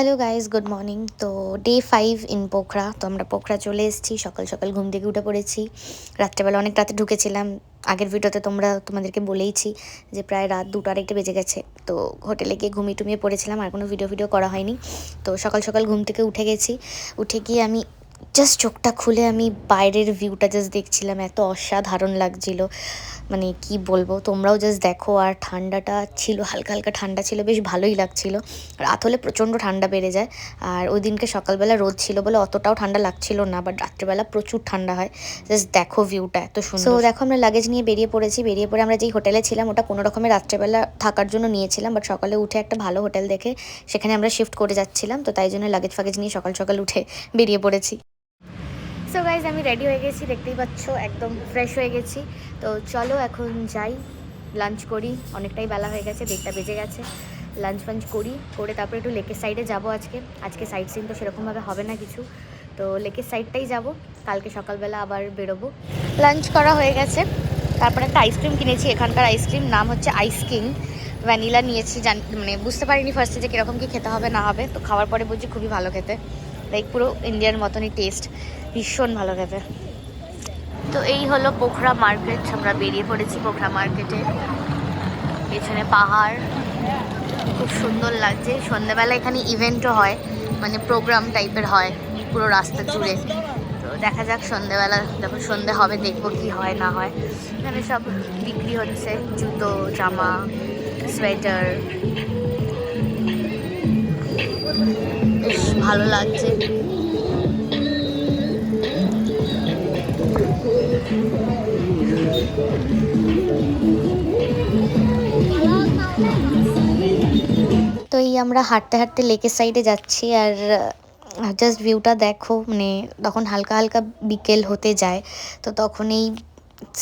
Hello guys, good morning. তো day 5 in Pokhara. তো আমরা পোখরা চলে এসেছি, সকাল সকাল ঘুম থেকে উঠে পড়েছি। রাত্রেবেলা অনেক রাতে ঢুকেছিলাম। আগের ভিডিওতে তোমাদেরকে বলেইছি যে প্রায় রাত 2টা আড়াইটে বেজে গেছে। তো হোটেলে গিয়ে ঘুমিয়ে টুমিয়ে পড়েছিলাম, আর কোনো ভিডিও করা হয়নি। তো সকাল সকাল ঘুম থেকে উঠে গেছি। উঠে গিয়ে আমি জাস্ট চোখটা খুলে আমি বাইরের ভিউটা জাস্ট দেখছিলাম, এত অসাধারণ লাগছিল। মানে কি বলবো, তোমরাও জাস্ট দেখো। আর ঠান্ডাটা ছিল, হালকা হালকা ঠান্ডা ছিল, বেশ ভালোই লাগছিল। রাত হলে প্রচণ্ড ঠান্ডা বেড়ে যায়। আর ওই দিনকে সকালবেলা রোদ ছিল বলে অতটাও ঠান্ডা লাগছিল না, বাট রাত্রেবেলা প্রচুর ঠান্ডা হয়। জাস্ট দেখো ভিউটা এত সুন্দর। সো দেখো, আমরা লাগেজ নিয়ে বেরিয়ে পড়েছি। বেরিয়ে পড়ে আমরা যেই হোটেলে ছিলাম ওটা কোনো রকমের রাত্রেবেলা থাকার জন্য নিয়েছিলাম, বাট সকালে উঠে একটা ভালো হোটেল দেখে সেখানে আমরা শিফট করে যাচ্ছিলাম। তো তাই জন্য লাগেজ ফাগেজ নিয়ে সকাল সকাল উঠে বেরিয়ে পড়েছি। সো গাইজ, আমি রেডি হয়ে গেছি, দেখতেই পাচ্ছ একদম ফ্রেশ হয়ে গেছি। তো চলো এখন যাই, লাঞ্চ করি। অনেকটাই বেলা হয়ে গেছে, 1টা বেজে গেছে। লাঞ্চ ফাঞ্চ করে তারপরে একটু লেকের সাইডে যাব। আজকে সাইট সিন তো সেরকমভাবে হবে না কিছু, তো লেকের সাইডটাই যাব। কালকে সকালবেলা আবার বেরোবো। লাঞ্চ করা হয়ে গেছে, তারপরে একটা আইসক্রিম কিনেছি। এখানকার আইসক্রিম নাম হচ্ছে আইস কিং। ভ্যানিলা নিয়েছি, মানে বুঝতে পারিনি ফার্স্টে যে কীরকম কী খেতে হবে না হবে। তো খাওয়ার পরে বুঝছি খুবই ভালো খেতে, লাইক পুরো ইন্ডিয়ার মতনই টেস্ট, ভীষণ ভালো খেতে। তো এই হলো পোখরা মার্কেট। আমরা বেরিয়ে পড়েছি পোখরা মার্কেটে। পেছনে পাহাড়, খুব সুন্দর লাগছে। সন্ধ্যেবেলা এখানে ইভেন্টও হয়, মানে প্রোগ্রাম টাইপের হয় পুরো রাস্তা জুড়ে। তো দেখা যাক সন্ধ্যেবেলা যখন সন্ধ্যে হবে দেখবো কি হয় না হয়। এখানে সব বিক্রি হচ্ছে, জুতো, জামা, সোয়েটার, বেশ ভালো লাগছে। তো এই আমরা হাঁটতে হাঁটতে লেকের সাইডে যাচ্ছি, আর জাস্ট ভিউটা দেখো। মানে তখন হালকা হালকা বিকেল হতে যায়, তো তখন এই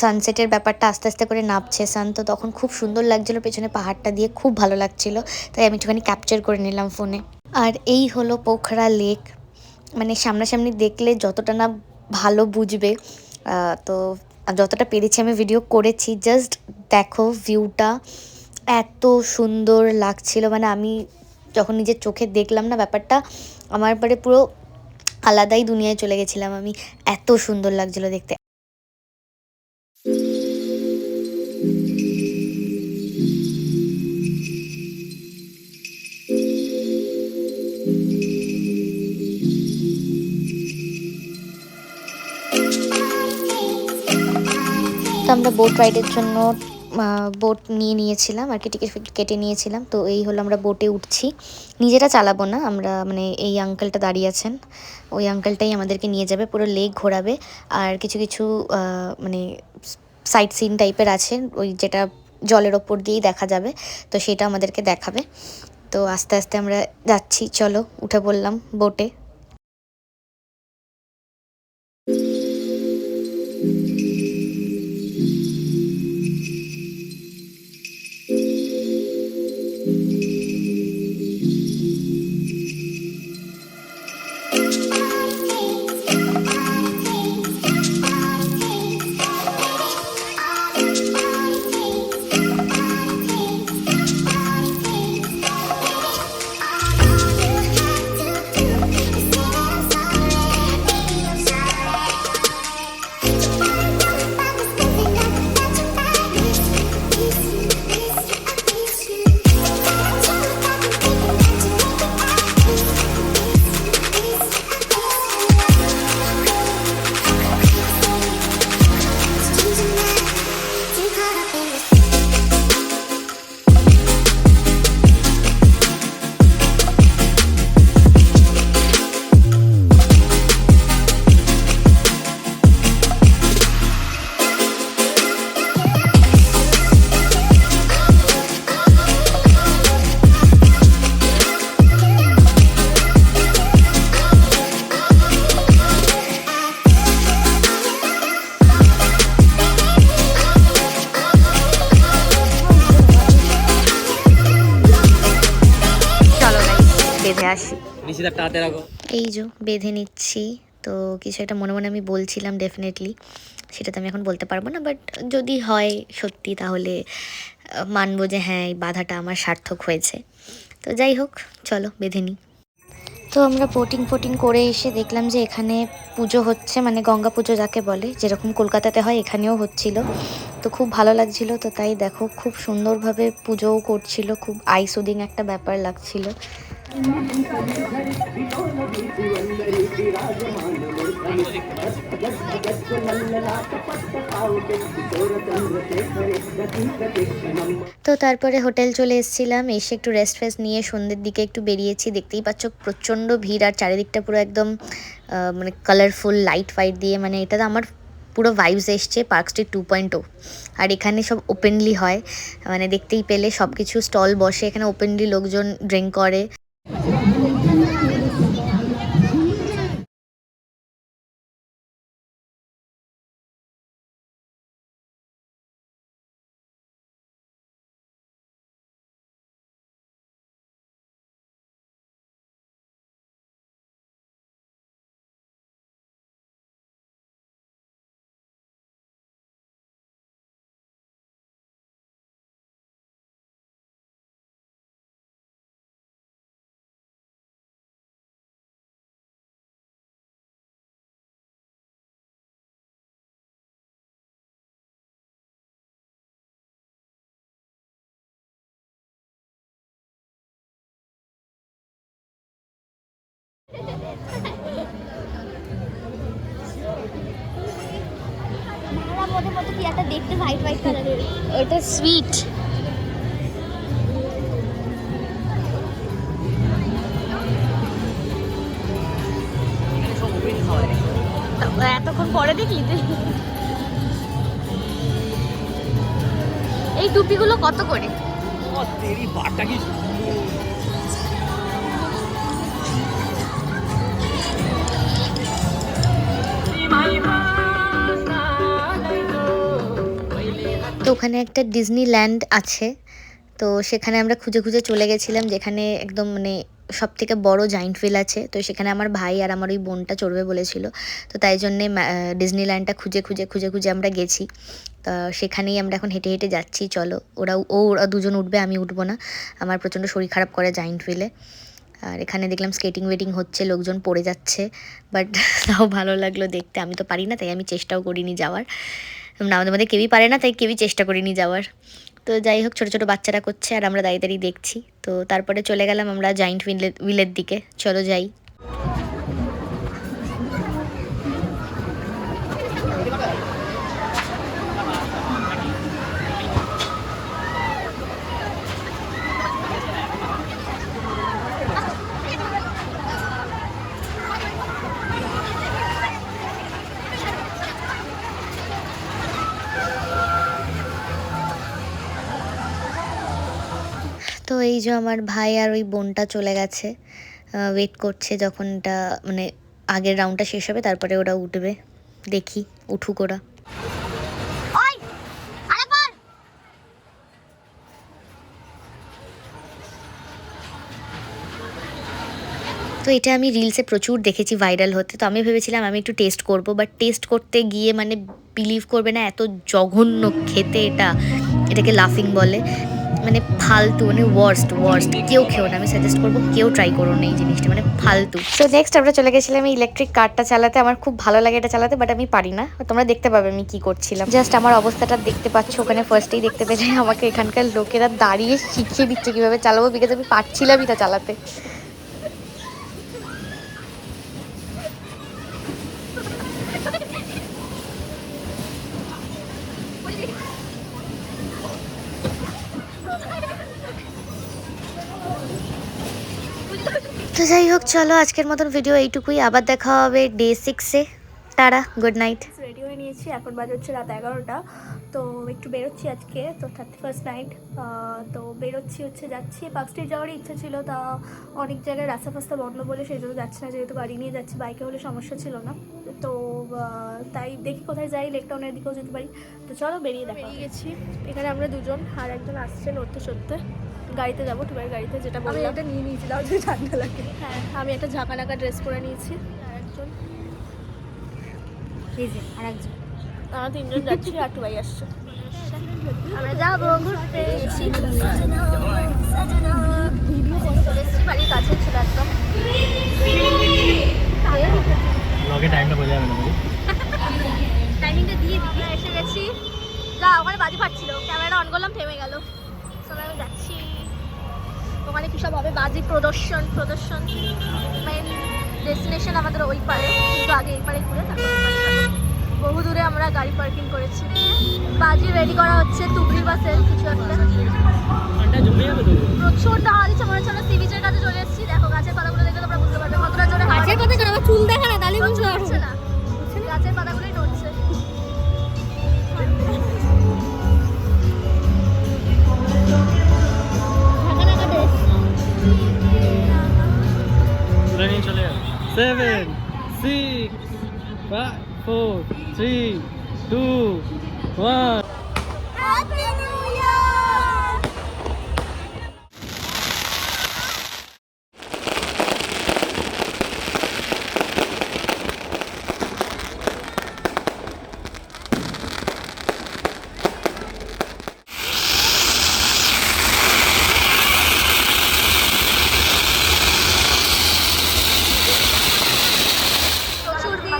সানসেটের ব্যাপারটা আস্তে আস্তে করে নামছে সান। তো তখন খুব সুন্দর লাগছিলো, পেছনে পাহাড়টা দিয়ে খুব ভালো লাগছিল। তাই আমি একটুখানি ক্যাপচার করে নিলাম ফোনে। আর এই হলো পোখরা লেক। মানে সামনাসামনি দেখলে যতটা না ভালো বুঝবে, তো যতটা পেরেছি আমি ভিডিও করেছি। জাস্ট দেখো ভিউটা এত সুন্দর লাগছিল। মানে আমি যখন নিজের চোখে দেখলাম না ব্যাপারটা, আমার পরে পুরো আলাদাই দুনিয়ায় চলে গেছিলাম আমি। এত সুন্দর লাগছিল দেখতে। তো আমরা বোট রাইডের জন্য বোট নিয়েছিলাম আর কি, টিকিট কেটে নিয়েছিলাম। তো এই হলো, আমরা বোটে উঠছি। নিজেরা চালাবো না আমরা, মানে এই আঙ্কেলটা দাঁড়িয়ে আছেন, ওই আঙ্কেলটাই আমাদেরকে নিয়ে যাবে, পুরো লেক ঘোরাবে। আর কিছু কিছু মানে সাইট সিন টাইপের আছে, ওই যেটা জলের ওপর দিয়েই দেখা যাবে, তো সেটা আমাদেরকে দেখাবে। তো আস্তে আস্তে আমরা যাচ্ছি, চলো উঠে পড়লাম বোটে। বেঁধে আসি, এই যে বেঁধে নিচ্ছি। তো কিছু একটা মনে মনে আমি বলছিলাম, ডেফিনেটলি সেটা তো আমি এখন বলতে পারবো না, বাট যদি হয় সত্যি তাহলে মানবো যে হ্যাঁ, এই বাধাটা আমার সার্থক হয়েছে। তো যাই হোক, চলো বেঁধে নিই। তো আমরা বোটিং ফোটিং করে এসে দেখলাম যে এখানে পুজো হচ্ছে, মানে গঙ্গা পুজো যাকে বলে, যেরকম কলকাতাতে হয় এখানেও হচ্ছিল। তো খুব ভালো লাগছিল। তো তাই দেখো খুব সুন্দরভাবে পুজোও করছিল, খুব আই সুদিং একটা ব্যাপার লাগছিল। তো তারপরে হোটেল চলে এসেছিলাম, এসে একটু রেস্ট ফেস্ট নিয়ে সন্ধ্যের দিকে একটু বেরিয়েছি। দেখতেই পাচ্ছ প্রচণ্ড ভিড়, আর চারিদিকটা পুরো একদম মানে কালারফুল লাইট ফাইট দিয়ে, মানে এটা তো আমার পুরো ভাইবস এসছে পার্ক স্ট্রিট 2.0। আর এখানে সব ওপেনলি হয়, মানে দেখতেই পেলে সব কিছু স্টল বসে, এখানে ওপেনলি লোকজন ড্রিঙ্ক করে। দেখতে হোয়াইট হোয়াইট কালারের, এটা সুইট। এতক্ষণ পরে দেখলি তুই? এই টুপিগুলো কত করে? তো ওখানে একটা ডিজনিল্যান্ড আছে, তো সেখানে আমরা খুঁজে খুঁজে চলে গেছিলাম, যেখানে একদম মানে সব থেকে বড় জায়েন্ট হুইল আছে। তো সেখানে আমার ভাই আর আমার ওই বোনটা চড়বে বলেছিল, তো তাই জন্যে ডিজনিল্যান্ডটা খুঁজে খুঁজে খুঁজে খুঁজে আমরা গেছি। তা সেখানেই আমরা এখন হেঁটে হেঁটে যাচ্ছি। চলো, ওরা দুজন উঠবে, আমি উঠবো না, আমার প্রচণ্ড শরীর খারাপ করে জায়েন্ট হুইলে। আর এখানে দেখলাম স্কেটিং ওয়েটিং হচ্ছে, লোকজন পড়ে যাচ্ছে, বাট তাও ভালো লাগলো দেখতে। আমি তো পারি না, তাই আমি চেষ্টাও করিনি যাওয়ার। আমাদের মধ্যে কেউই পারে না, তাই কেউই চেষ্টা করিনি যাওয়ার। তো যাই হোক, ছোটো ছোটো বাচ্চারা করছে আর আমরা দাঁড়িয়ে দাঁড়িয়ে দেখছি। তো তারপরে চলে গেলাম আমরা জায়েন্ট হুইলের দিকে। চলো যাই। তো এই যে আমার ভাই আর ওই বোনটা চলে গেছে, ওয়েট করছে যখন এটা মানে আগের রাউন্ডটা শেষ হবে তারপরে ওরা উঠবে। দেখি উঠুক ওরা। তো এটা আমি রিলসে প্রচুর দেখেছি ভাইরাল হতে, তো আমি ভেবেছিলাম আমি একটু টেস্ট করব, বাট টেস্ট করতে গিয়ে মানে বিলিভ করবে না, এত জঘন্য খেতে। এটাকে লাফিং বলে, মানে ফালতু, মানে ওয়ার্স্ট। কেউ খেও না, আমি সাজেস্ট করবো কেউ ট্রাই করো না এই জিনিসটা, মানে ফালতু। তো নেক্সট আমরা চলে গেছিলাম এই ইলেকট্রিক কারটা চালাতে। আমার খুব ভালো লাগে এটা চালাতে, বাট আমি পারি না। তোমরা দেখতে পাবে আমি কি করছিলাম, জাস্ট আমার অবস্থাটা দেখতে পাচ্ছ। ওখানে ফার্স্টেই দেখতে পেলে আমাকে এখানকার লোকেরা দাঁড়িয়ে শিখিয়ে দিচ্ছে কীভাবে চালাবো, বিকজ আমি পারছিলামই না চালাতে। তো যাই হোক, চলো আজকের মতন ভিডিও এইটুকুই, আবার দেখা হবে ডে 6-এ। টাটা, গুড নাইট। রেডি হয়ে নিয়েছি, এখন বাজে হচ্ছে রাত 11টা। তো একটু বেরোচ্ছি আজকে, তো 31st নাইট। তো বেরোচ্ছি হচ্ছে, যাচ্ছি পার্ক স্ট্রিট যাওয়ারই ইচ্ছা ছিল, তা অনেক জায়গায় রাস্তা ফাস্তা বন্ধ বলে সেই জন্য যাচ্ছি না, যেহেতু গাড়ি নিয়ে যাচ্ছি, বাইকে হলে সমস্যা ছিল না। তো তাই দেখি কোথায় যাই, লেকটাউনের দিকেও যেতে পারি। তো চলো বেরিয়ে গেছি। এখানে আমরা দুজন, আর একজন আসছে নড়তে চড়তে। গাড়িতে যাবো, টুবের গাড়িতে, যেটা বললাম। আমি এটা নিয়ে নিয়েছিলাম যে ঠান্ডা লাগে। হ্যাঁ, আমি একটা ঝাঁকানাকা ড্রেস পরে নিয়েছি। আর একজন, এই যে আর একজন, আমরা তিনজন যাচ্ছি, আর টুবাই আসছে। আমরা যাবো ঘুরতে। বাড়ির কাছে ছিল একদম। টাইমটা বোঝা যাবে না টাইমিংটা দিয়ে দিই। এসে গেছি। যা ওখানে বাজি ফাটছিল, ক্যামেরাটা অন করলাম, থেমে গেল। সবাই আমি যাচ্ছি ওখানে কি সব হবে, বাজি প্রদর্শন মেন ডেস্টিনেশন আমাদের ওই পারে, কিন্তু আগে এই পারে ঘুরে তারপর ওই পারে যাবো। বহু দূরে আমরা গাড়ি পার্কিং করেছি। বাজি রেডি করা হচ্ছে, তুবড়ি বা সেল কিছু একটা। প্রচুর হাওয়া দিচ্ছে, মনে হচ্ছে আমরা সি বিচের কাছে চলে এসেছি। দেখো গাছের পাতাগুলো দেখলে তোমরা বুঝতে পারবে কতটা জোরে হাওয়া। গাছের পাতা কেন, আমার চুল দেখা না, তাহলে বুঝতে পারছে না। গাছের পাতাগুলোই নড়ছে। চলে যাবে 7 6 5 4 3 2 1 হ্যাপি নিউ ইয়ার।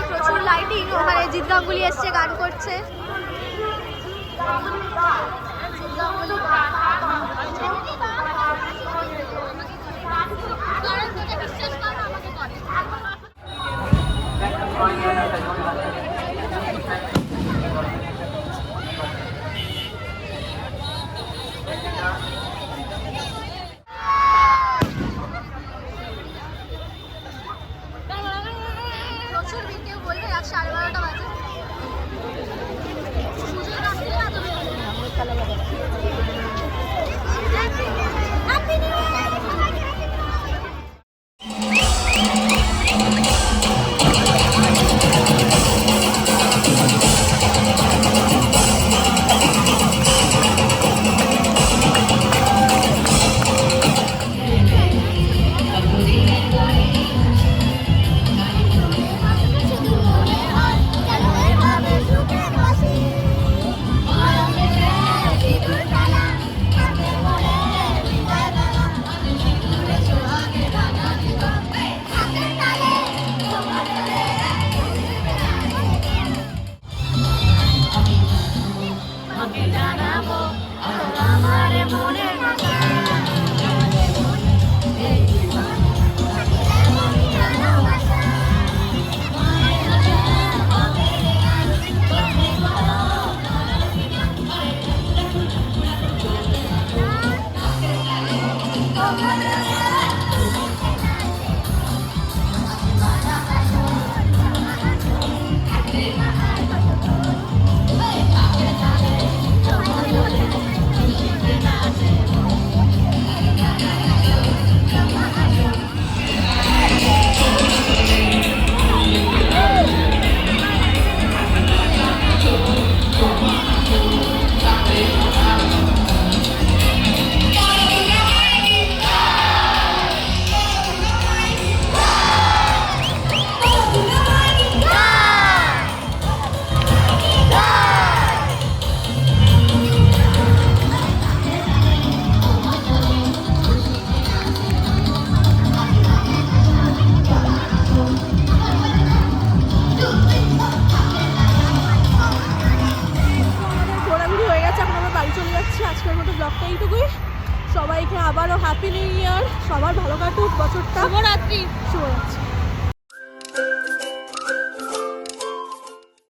প্রচুর লাইটিং। ওখানে জিৎ গাঙ্গুলি এসছে, গান করছে। প্রচুর ভিড়, বলবে রাত 12:30 বাজে। সুযোগ আসলে এত হ্যাপি নিউ ইয়ার। আজকের মতো ব্লগটা এইটুকুই। সবাইকে আবারও হ্যাপি নিউ ইয়ার, সবার ভালো কাটুক বছরটা। শুভরাত্রি। শুভরাত্রি।